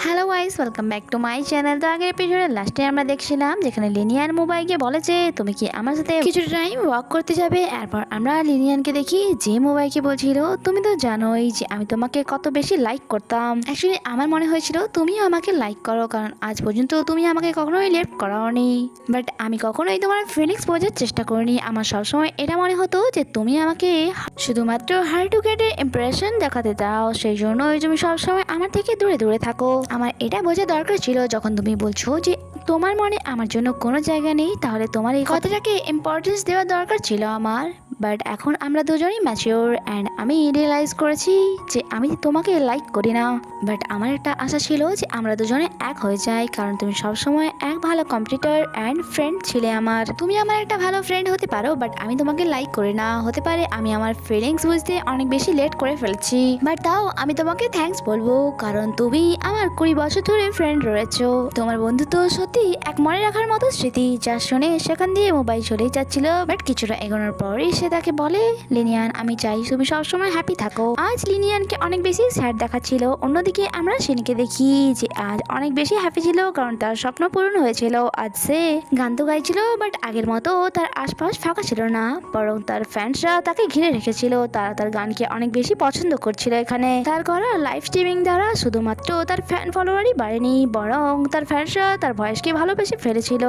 Hello guys, welcome back to my channel. তো আগের এপিসোডের লাস্টে আমরা দেখছিলাম যেখানে লিনিয়ান মোবাইলকে বলে যে তুমি কি আমার সাথে কিছুটা টাইম ওয়াক করতে যাবে। এরপর আমরা লিনিয়ানকে দেখি যে মোবাইলকে বলছিল তুমি তো জানোই যে আমি তোমাকে কত বেশি লাইক করতাম। অ্যাকচুয়ালি আমার মনে হয়েছিল তুমিও আমাকে লাইক করো, কারণ আজ পর্যন্ত তুমি আমাকে কখনোই লেফট করাওনি। বাট আমি কখনোই তোমার ফিলিংস বোঝার চেষ্টা করিনি। আমার সবসময় এটা মনে হতো যে তুমি আমাকে শুধুমাত্র হার্ড টু গেটের ইমপ্রেশন দেখাতে দাও, সেই জন্যই তুমি সবসময় আমার থেকে দূরে দূরে থাকো। আমার এটা বোঝা দরকার ছিল যখন তুমি বলছো যে তোমার মনে আমার জন্য কোনো জায়গা নেই, তাহলে তোমার এই কথাটাকে ইম্পর্টেন্স দেওয়া দরকার ছিল আমার। বাট এখন আমরা দুজনেই ম্যাচিওর অ্যান্ড আমি রিয়েলাইজ করেছি যে আমি তোমাকে লাইক করি না। বাট আমার একটা আশা ছিল যে আমরা দুজনে এক হয়ে যাই, কারণ তুমি সবসময় এক ভালো কম্পিটিটর অ্যান্ড ফ্রেন্ড ছিলে আমার। তুমি আমার একটা ভালো ফ্রেন্ড হতে পারো, বাট আমি তোমাকে লাইক করি না। হতে পারে আমি আমার ফিলিংস বুঝতে অনেক বেশি লেট করে ফেলছি, বাট তাও আমি তোমাকে থ্যাঙ্কস বলবো, কারণ তুমি আমার 20 বছর ধরে ফ্রেন্ড রয়েছো। তোমার বন্ধুত্ব সত্যি এক মনে রাখার মতো স্মৃতি। যা শুনে সেখান দিয়ে মোবাইল চলেই যাচ্ছিল, বাট কিছুটা এগোনোর পরই সে তাকে বলে লিনিয়ান আমি চাই তুমি সবসময় হ্যাপি থাকো। আজ লিনিয়ানকে অনেক বেশি স্যাড দেখাচ্ছিল। অন্যদিকে আমরা সিনকে দেখি যে আজ অনেক বেশি হ্যাপি ছিল, কারণ তার স্বপ্ন পূরণ হয়েছিল। আজ সে গান তো গাইছিল, বাট আগের মতো তার আশপাশ ফাঁকা ছিল না, বরং তার ফ্যান্সরা তাকে ঘিরে রেখেছিল। তারা তার গানকে অনেক বেশি পছন্দ করছিল। এখানে তার করা লাইভ স্ট্রিমিং দ্বারা শুধুমাত্র তার ফ্যান ফলোয়ারই বাড়েনি, বরং তার ফ্যান্সরা তার ভয়েসকে ভালোবেসে ফেলেছিল।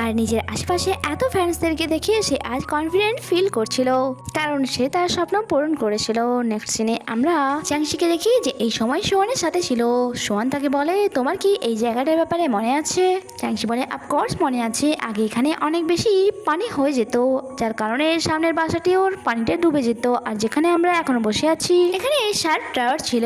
আর নিজের আশেপাশে এত ফ্যান্সদেরকে দেখে সে আজ কনফিডেন্ট ফিল করছিল, কারণ সে তার স্বপ্ন পূরণ করেছিল। নেক্সট সিনে আমরা চ্যাংশিকে দেখি যে এই সময় সোয়ানের সাথে ছিল। সোয়ান তাকে বলে তোমার কি এই জায়গাটার ব্যাপারে মনে আছে? চ্যাংশি বলে অফকোর্স মনে আছে, আগে এখানে অনেক বেশি পানি হয়ে যেত, যার কারণে সামনের বাসাটি ওর পানিতে ডুবে যেত। আর যেখানে আমরা এখনো বসে আছি এখানে শার্প টাওয়ার ছিল।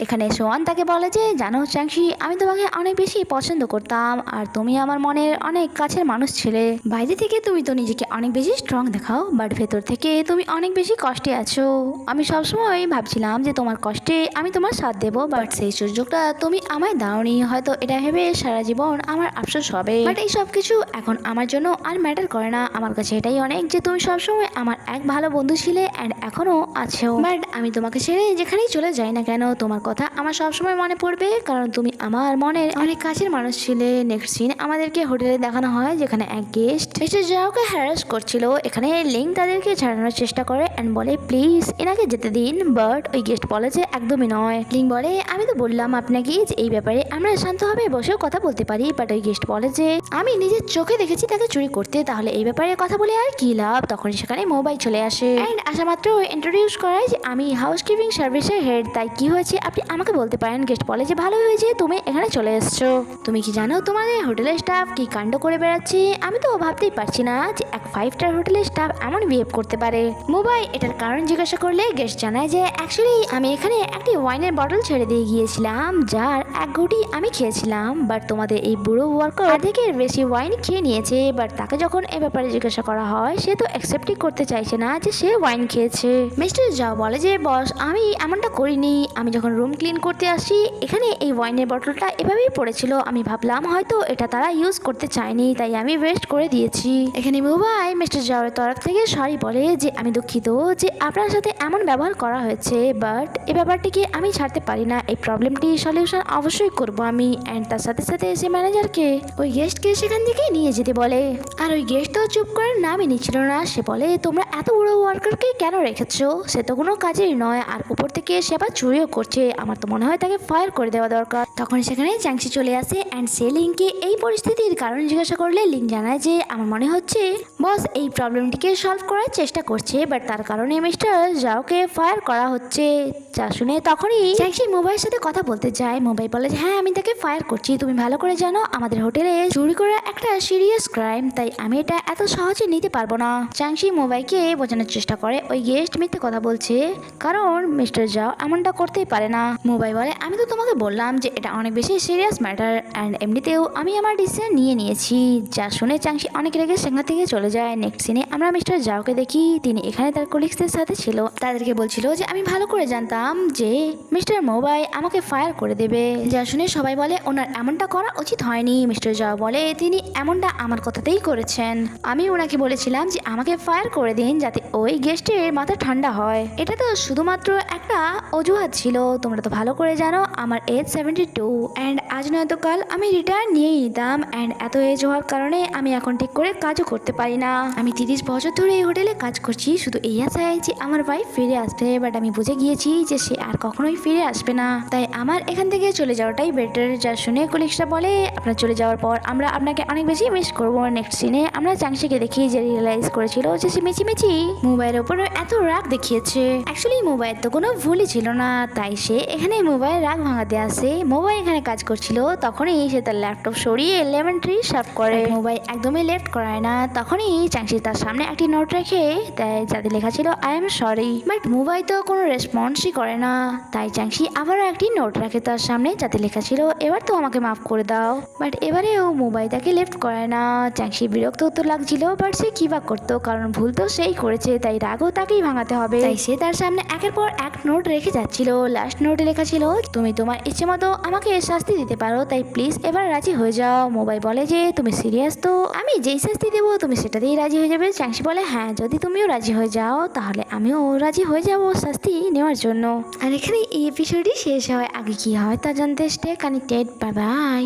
এখানে সোয়ান তাকে বলে যে জানো চ্যাংশি, আমি তোমাকে অনেক বেশি পছন্দ করতাম, আর তুমি আমার মনের অনেক কাছের মানুষ ছিলে। বাইরে থেকে তুমি তো নিজেকে অনেক বেশি স্ট্রং দেখাও, বাট ভেতর থেকে তুমি অনেক বেশি কষ্টে আছো। আমি সবসময় ভাবছিলাম যে তোমার কষ্টে আমি তোমার সাথ দেবো, বাট সেই সুযোগটা তুমি আমায় দাওনি। হয়তো এটা ভেবে সারা জীবন আমার আফসোস হবে, বাট এই সব কিছু এখন আমার জন্য আর ম্যাটার করে না। আমার কাছে এটাই অনেক যে তুমি সবসময় আমার এক ভালো বন্ধু ছিলে অ্যান্ড এখনো আছো। বাট আমি তোমাকে ছেড়ে যেখানেই চলে যাই না কেন, তোমার কথা আমার সবসময় মনে পড়বে, কারণ তুমি আমার মনের অনেক কাছের মানুষ ছিলে। নেক্সট সিন আমাদেরকে হোটেলে দেখানো হয়, যেখানে এক গেস্ট মিস্টার জাওকে হ্যারাস করছিল। এখানে লিং তাদেরকে ছাড়ানোর চেষ্টা করে অ্যান্ড বলে প্লিজ এনাকে যেতে দিন, বাট ওই গেস্ট বলে যে একদমই নয়। লিং বলে আমি তো বললাম আপনাকে যে এই ব্যাপারে আমরা শান্তভাবে বসেও কথা বলতে পারি, বাট ওই গেস্ট বলে যে আমি নিজের চোখে দেখেছি তাকে চুরি করতে, তাহলে এই ব্যাপারে কথা বলে আর কি লাভ। তখন সেখানে মোবাইল চলে আসে অ্যান্ড আসা মাত্র ইন্ট্রোডিউস করায় যে আমি হাউসকিপিং সার্ভিসের হেড, তাই কি হয়েছে আপনি আমাকে বলতে পারেন। গেস্ট বলে যে ভালো হয়েছে তুমি এখানে চলে এসছো। তুমি কি জানো তোমাদের হোটেলের স্টাফ কি কাণ্ড করে বেড়াচ্ছে? আমি তো ভাবতেই পারছি না যে এক 5 স্টার হোটেলের স্টাফ এমন বিহেভ করতে পারে। মোবাইল এটার কারণ জিজ্ঞাসা করলে গেস্ট জানায় যে অ্যাকচুয়ালি আমি এখানে একটি ওয়াইনের বটল ছেড়ে দিয়ে গিয়েছিলাম, যার এক ঘুঁটি আমি খেয়েছিলাম, বাট তোমাদের এই বুড়ো ওয়ার্কার অর্ধেকের বেশি ওয়াইন খেয়ে নিয়েছে। বাট তাকে যখন এ ব্যাপারে জিজ্ঞাসা করা হয় সে তো অ্যাকসেপ্টই করতে চাইছে না যে সে ওয়াইন খেয়েছে। মিস্টার জাও বলে যে বস আমি এমনটা করিনি, আমি যখন রুম ক্লিন করতে আসি এখানে এই ওয়াইনের বটলটা এভাবেই পড়েছিল, আমি ভাবলাম হয়তো এটা তারা ইউজ করতে চায়নি, তাই আমি ওয়েস্ট করে দিয়েছি। এখানে মোবাইল মিস্টার জাওয়ের তরফ থেকে সরি বলে যে আমি দুঃখিত যে আপনার সাথে এমন ব্যবহার করা হয়েছে, বাট এই ব্যাপারটিকে আমি ছাড়তে পারি না, এই প্রবলেমটি সলিউশন অবশ্যই করব আমি। অ্যান্ড তার সাথে সাথে সে ম্যানেজারকে ওই গেস্টকে সেখান থেকে নিয়ে যেতে বলে। আর ওই গেস্টও চুপ করার নামই নিচ্ছিল না। সে বলে তোমরা এত বড় ওয়ার্কারকে কেন রেখেছো? সে তো কোনো কাজেই নয়, আর উপর থেকে সে আবার চুরিও করছে। আমার তো মনে হয় তাকে ফায়ার করে দেওয়া দরকার। তখন সেখানে চ্যাংশি চলে আসে অ্যান্ড সে লিংকে এই পরিস্থিতির কারণ জিজ্ঞাসা করলে লিং জানায় যে আমার মনে হচ্ছে বস এই প্রবলেমটিকে সলভ করার চেষ্টা করছে, বাট তার কারণে মিস্টার জাওকে ফায়ার করা হচ্ছে। যা শুনে তখনই চ্যাংশি মোবাইলের সাথে কথা বলতে যায়। মোবাইল বলে যে হ্যাঁ আমি তাকে ফায়ার করছি, তুমি ভালো করে জানো আমাদের হোটেলে চুরি করা একটা সিরিয়াস ক্রাইম, তাই আমি এটা এত সহজে নিতে পারবো না। চ্যাংশি মোবাইলকে বোঝানোর চেষ্টা করে ওই গেস্ট মিথ্যে কথা বলছে, কারণ মিস্টার জাও এমনটা করতেই পারে না। মোবাইল বলে আমি তো তোমাকে বললাম যে এটা অনেক বেশি সিরিয়াস ম্যাটার অ্যান্ড এমনিতেও আমি আমার ডিসিশন নিয়ে নিয়েছি। যা শুনে চ্যাংশি অনেক রেগে সেখান থেকে চলে যায়। নেক্সট সিনে আমরা মিস্টার জাওকে দেখি, তিনি এখানে তার কলিগসদের সাথে ছিল। তাদেরকে বলছিল যে আমি ভালো করে জানতাম যে মিস্টার মোবাইল আমাকে ফায়ার করে দেবে। যা শুনে সবাই বলে ওনার এমনটা করা উচিত হয়নি। মিস্টার জাও বলে তিনি এমনটা আমার কথাতেই করেছেন। আমি ওনাকে বলেছিলাম যে আমাকে ফায়ার করে দিন যাতে ওই গেস্টের মাথা ঠান্ডা হয়। এটা তো শুধুমাত্র একটা অজুহাত ছিল, তোমরা তো ভালো করে জানো আমার এজ 72 অ্যান্ড আজ নয়তো কাল আমি রিটায়ার নিয়েই নিতাম অ্যান্ড এত এজ হওয়ার কারণে আমি এখন ঠিক করে কাজও করতে পারি না। আমি 30 বছর ধরে এই হোটেলে কাজ করছি শুধু এই আশায় যে আমার ওয়াইফ ফিরে আসবে, বাট আমি বুঝে গিয়েছি যে সে আর কখনোই ফিরে আসবে না, তাই আমার এখান থেকে চলে যাওয়াটাই বেটার। যা শুনে কলিগসরা বলে আপনার চলে যাওয়ার পর আমরা আপনাকে অনেক বেশি মিস করবো। নেক্সট সিনে আমরা চাংশিকে দেখি যে রিয়েলাইজ করেছিল যে সে মিচিমিচি মোবাইলের উপরে এত রাগ দেখিয়েছে। অ্যাকচুয়ালি মোবাইল তো কোনো ভুলই ছিল না, তাই সে এখানে মোবাইল রাগ ভাঙাতে আসে। মোবাইল এখানে কাজ করছিল তখনই সে তার ল্যাপটপ সরিয়ে লেমন ট্রি সার্ভ করে। মোবাইল একদমই লেফট করায় না, তখনই চাংশি তার সামনে একটি নোট রেখে দেয় যাতে লেখা ছিল I am sorry, but mobile তো কোনো রেসপন্সই করে না। তাই চাংশি আবারও একটি নোট রাখে তার সামনে যাতে লেখা ছিল এবার তো আমাকে মাফ করে দাও, বাট এবারেও মোবাইল তাকে লেফট করে না। চাংশি বিরক্ত তো লাগছিল, বাট সে কি বা করতো, কারণ ভুল তো সেই করেছে, তাই রাগও তাকেই ভাঙাতে হবে। তাই সে তার সামনে একের পর এক নোট রেখে যাচ্ছিল। লাস্ট নোটে লেখা ছিল তুমি তোমার ইচ্ছে মতো আমাকে শাস্তি দিতে পারো, তাই প্লিজ এবার রাজি হয়ে যাও। মোবাইল বলে যে তুমি সিরিয়াস তো, আমি যেই শাস্তি দেবো তুমি সেটাতেই রাজি হয়ে যাবে। চাংশি বলে হ্যাঁ, যদি তুমিও রাজি হয়ে যাও তাহলে আমিও রাজি হয়ে যাবো শাস্তি নেওয়ার জন্য। আর এখানে এই এপিসোডই শেষ হয়। আগে কি হয় তা জানতে স্টে কানেক্টেড। Bye bye.